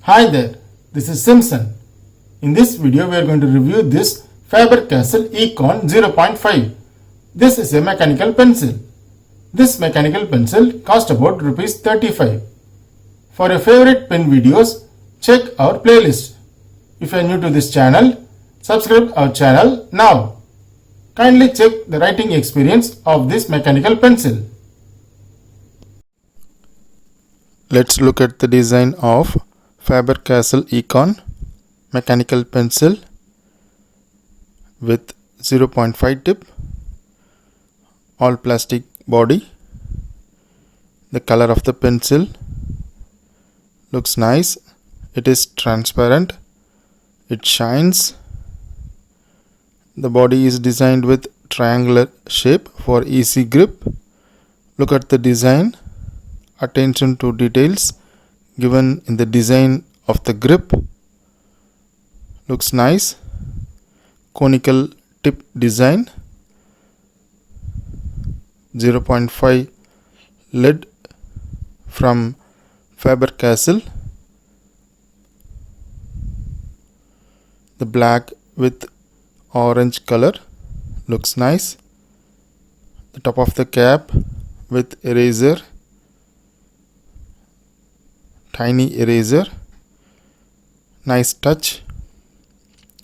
Hi there, this is Simpson. In this video we are going to review this FABER-CASTELL ECON 0.5. This is a mechanical pencil. This mechanical pencil cost about Rs 35. For your favorite pen videos, check our playlist. If you are new to this channel, subscribe our channel now. Kindly check the writing experience of this mechanical pencil. Let's look at the design of FABER-CASTELL Econ mechanical pencil with 0.5 tip, all plastic body. The color of the pencil looks nice. It is transparent. It shines. The body is designed with triangular shape for easy grip. Look at the design. Attention to details given in the design of the grip. Looks nice. Conical tip design. 0.5 lead from FABER-CASTELL. The black with orange color looks nice. The top of the cap with eraser, tiny eraser, nice touch.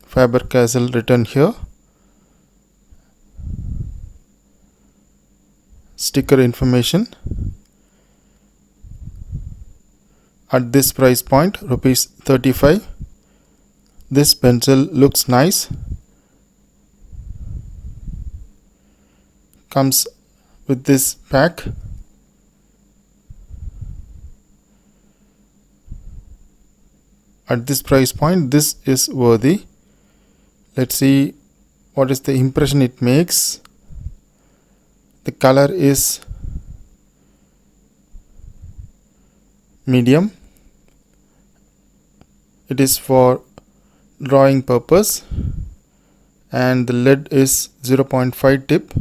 FABER-CASTELL written here. Sticker information. At this price point, Rs 35. This pencil looks nice. Comes with this pack. At this price point, this is worthy. Let's see what is the impression it makes. The color is medium. It is for drawing purpose, and the lead is 0.5 tip,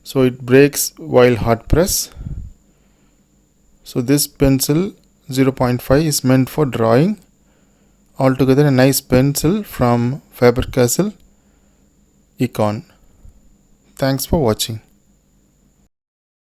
so it breaks while hot press. So this pencil 0.5 is meant for drawing. Altogether a nice pencil from FABER-CASTELL Econ. Thanks for watching.